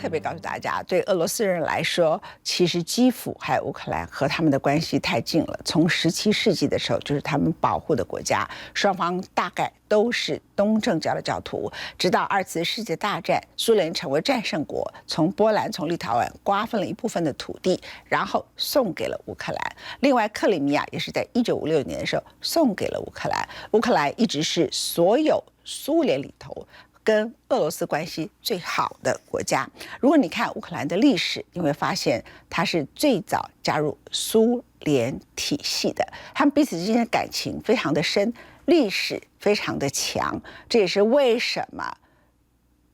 特别告诉大家，对俄罗斯人来说，其实基辅还有乌克兰和他们的关系太近了。从17世纪的时候，就是他们保护的国家，双方大概都是东正教的教徒。直到2次世界大战，苏联成为战胜国，从波兰、从立陶宛瓜分了一部分的土地，然后送给了乌克兰。另外，克里米亚也是在1956年的时候送给了乌克兰。乌克兰一直是所有苏联里头跟俄罗斯关系最好的国家。如果你看乌克兰的历史，你会发现它是最早加入苏联体系的，他们彼此之间的感情非常的深，历史非常的强。这也是为什么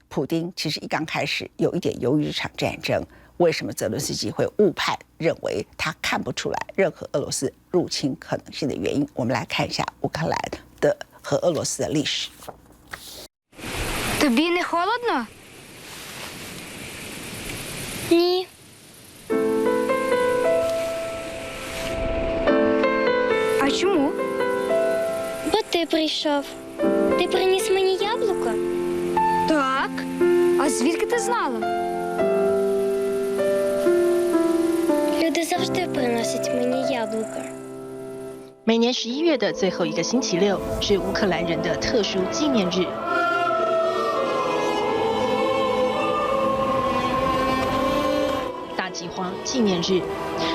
普丁其实一刚开始有一点犹豫这场战争，为什么泽伦斯基会误判，认为他看不出来任何俄罗斯入侵可能性的原因。我们来看一下乌克兰的和俄羅斯的歷史。Тобі не холодно? Ні. А чому? Бо ти прийшов. Ти приніс мені яблуко? Так. А звідки ти знала? Люди завжди приносять мені яблуко. 每年11月的最后一个星期六是乌克兰人的特殊纪念日。大饥荒纪念日，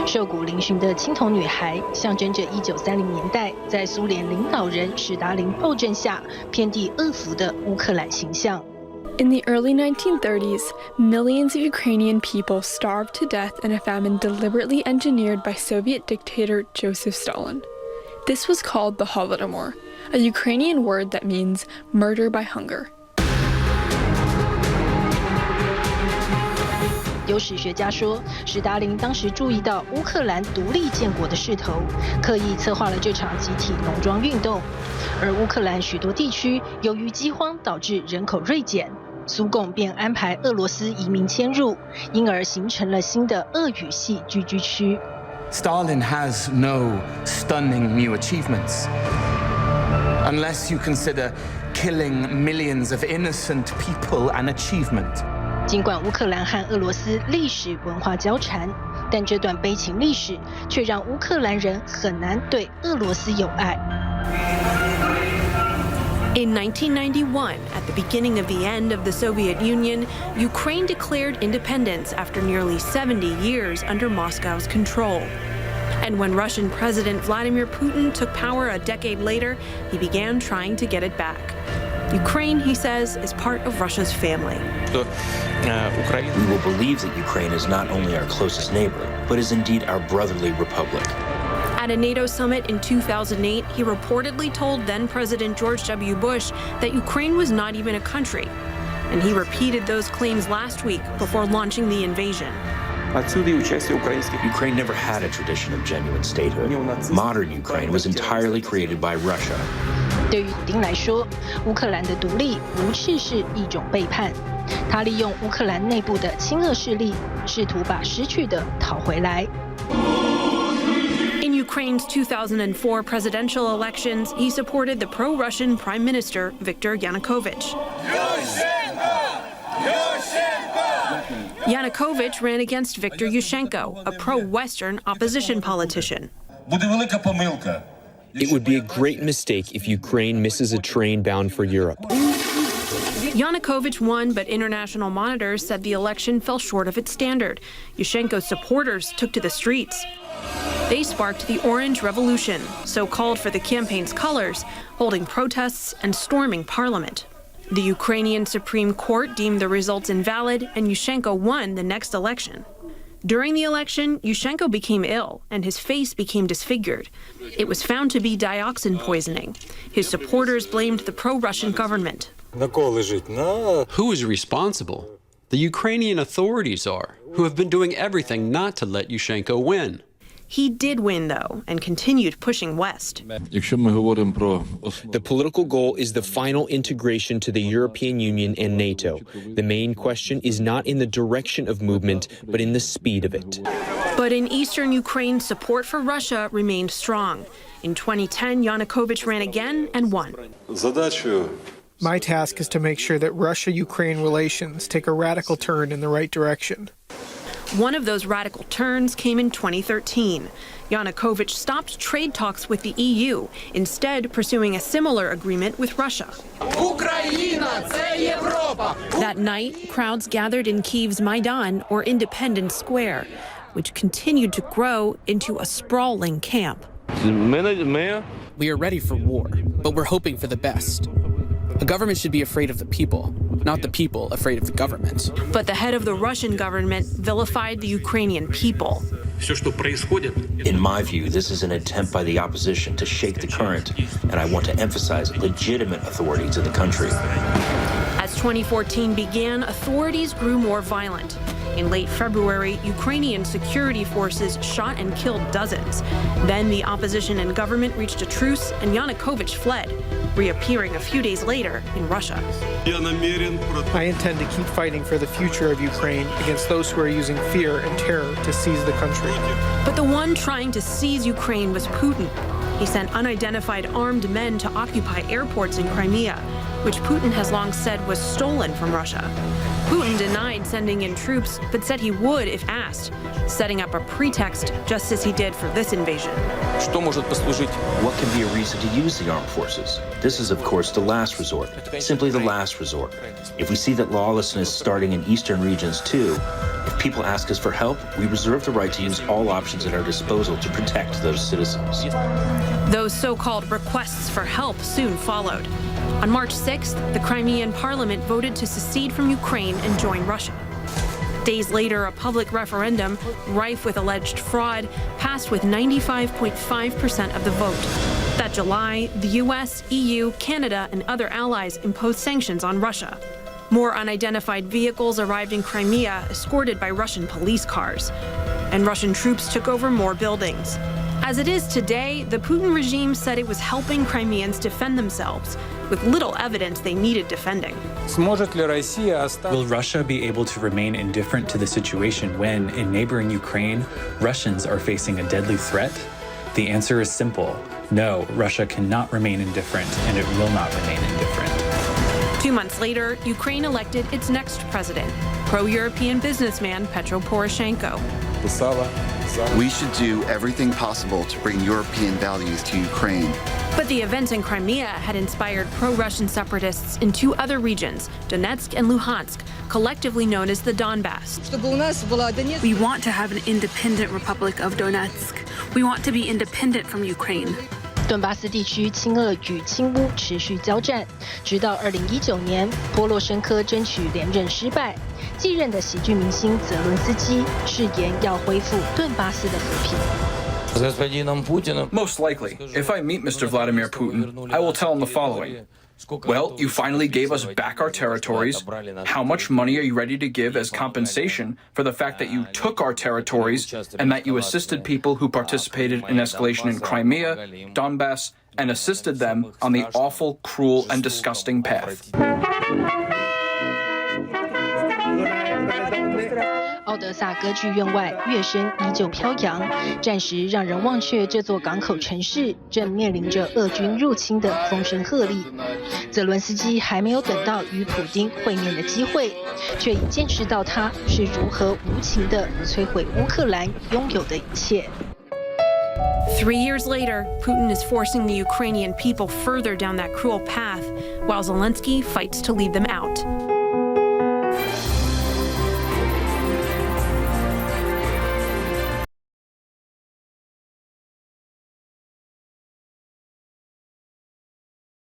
瘦骨嶙峋的青铜女孩，象征着1930年代在苏联领导人史达林暴政下遍地恶俘的乌克兰形象。In the early 1930s, millions of Ukrainian people starved to death in a famine deliberately engineered by Soviet dictator Joseph Stalin. This was called the Holodomor, a Ukrainian word that means murder by hunger. 有史学家说，史达林当时注意到乌克兰独立建国的势头，刻意策划了这场集体农庄运动。而乌克兰许多地区由于饥荒导致人口锐减，苏共便安排俄罗斯移民迁入，因而形成了新的俄语系聚居区。Stalin has no stunning new achievements, unless you consider killing millions of innocent people an achievement. 尽管乌克兰和俄罗斯历史文化交缠，但这段悲情历史却让乌克兰人很难对俄罗斯有爱。In 1991, at the beginning of the end of the Soviet Union, Ukraine declared independence after nearly 70 years under Moscow's control. And when Russian President Vladimir Putin took power a decade later, he began trying to get it back. Ukraine, he says, is part of Russia's family. We will believe that Ukraine is not only our closest neighbor, but is indeed our brotherly republic. At a NATO summit in 2008, he reportedly told then-President George W. Bush that Ukraine was not even a country. And he repeated those claims last week before launching the invasion. Ukraine never had a tradition of genuine statehood. Modern Ukraine was entirely created by Russia. 对于普丁来说，乌克兰的独立无次是一种背叛。他利用乌克兰内部的亲俄势力，试图把失去的讨回来。In Ukraine's 2004 presidential elections, he supported the pro-Russian Prime Minister Viktor Yanukovych. Yanukovych ran against Viktor Yushchenko, a pro-Western opposition politician. It would be a great mistake if Ukraine misses a train bound for Europe. Yanukovych won, but international monitors said the election fell short of its standard. Yushchenko's supporters took to the streets. They sparked the Orange Revolution, so called for the campaign's colors, holding protests and storming parliament. The Ukrainian Supreme Court deemed the results invalid, and Yushchenko won the next election. During the election, Yushchenko became ill, and his face became disfigured. It was found to be dioxin poisoning. His supporters blamed the pro-Russian government. Who is responsible? The Ukrainian authorities are, who have been doing everything not to let Yushchenko win. He did win, though, and continued pushing west. The political goal is the final integration to the European Union and NATO. The main question is not in the direction of movement, but in the speed of it. But in eastern Ukraine, support for Russia remained strong. In 2010, Yanukovych ran again and won. My task is to make sure that Russia-Ukraine relations take a radical turn in the right direction. One of those radical turns came in 2013. Yanukovych stopped trade talks with the EU, instead pursuing a similar agreement with Russia. That night, crowds gathered in Kyiv's Maidan, or Independence Square, which continued to grow into a sprawling camp. We are ready for war, but we're hoping for the best. A government should be afraid of the people, not the people afraid of the government. But the head of the Russian government vilified the Ukrainian people. In my view, this is an attempt by the opposition to shake the current, and I want to emphasize legitimate authorities in the country. As 2014 began, authorities grew more violent. In late February, Ukrainian security forces shot and killed dozens. Then the opposition and government reached a truce, and Yanukovych fled, reappearing a few days later in Russia. I intend to keep fighting for the future of Ukraine against those who are using fear and terror to seize the country. But the one trying to seize Ukraine was Putin. He sent unidentified armed men to occupy airports in Crimea, which Putin has long said was stolen from Russia. Putin denied sending in troops, but said he would if asked, setting up a pretext just as he did for this invasion. What can be a reason to use the armed forces? This is, of course, the last resort, simply the last resort. If we see that lawlessness starting in eastern regions too, if people ask us for help, we reserve the right to use all options at our disposal to protect those citizens. Those so-called requests for help soon followed. On March 6th, the Crimean parliament voted to secede from Ukraine and join Russia. Days later, a public referendum, rife with alleged fraud, passed with 95.5% of the vote. That July, the US, EU, Canada, and other allies imposed sanctions on Russia. More unidentified vehicles arrived in Crimea, escorted by Russian police cars. And Russian troops took over more buildings. As it is today, the Putin regime said it was helping Crimeans defend themselves, with little evidence they needed defending. Will Russia be able to remain indifferent to the situation when, in neighboring Ukraine, Russians are facing a deadly threat? The answer is simple. No, Russia cannot remain indifferent, and it will not remain indifferent. 2 months later, Ukraine elected its next president, pro-European businessman Petro Poroshenko. We should do everything possible to bring European values to Ukraine. But the events in Crimea had inspired pro-Russian separatists in two other regions, Donetsk and Luhansk, collectively known as the Donbass. We want to have an independent Republic of Donetsk. We want to be independent from Ukraine. 顿巴斯地区亲俄与亲乌持续交战，直到2019年，波罗申科争取连任失败，继任的喜剧明星泽伦斯基誓言要恢复顿巴斯的和平。 Most likely, if I meet Mr. Vladimir Putin, I will tell him the following. Well, you finally gave us back our territories. How much money are you ready to give as compensation for the fact that you took our territories and that you assisted people who participated in escalation in Crimea, Donbass, and assisted them on the awful, cruel, and disgusting path? 奥德萨歌剧院外，乐声依旧飘扬，暂时让人忘却这座港口城市正面临着俄军入侵的风声鹤唳。泽伦斯基还没有等到与普丁会面的机会，却已见识到他是如何无情地摧毁乌克兰拥有的一切。 3 years later, Putin is forcing the Ukrainian people further down that cruel path, while Zelensky fights to lead them out.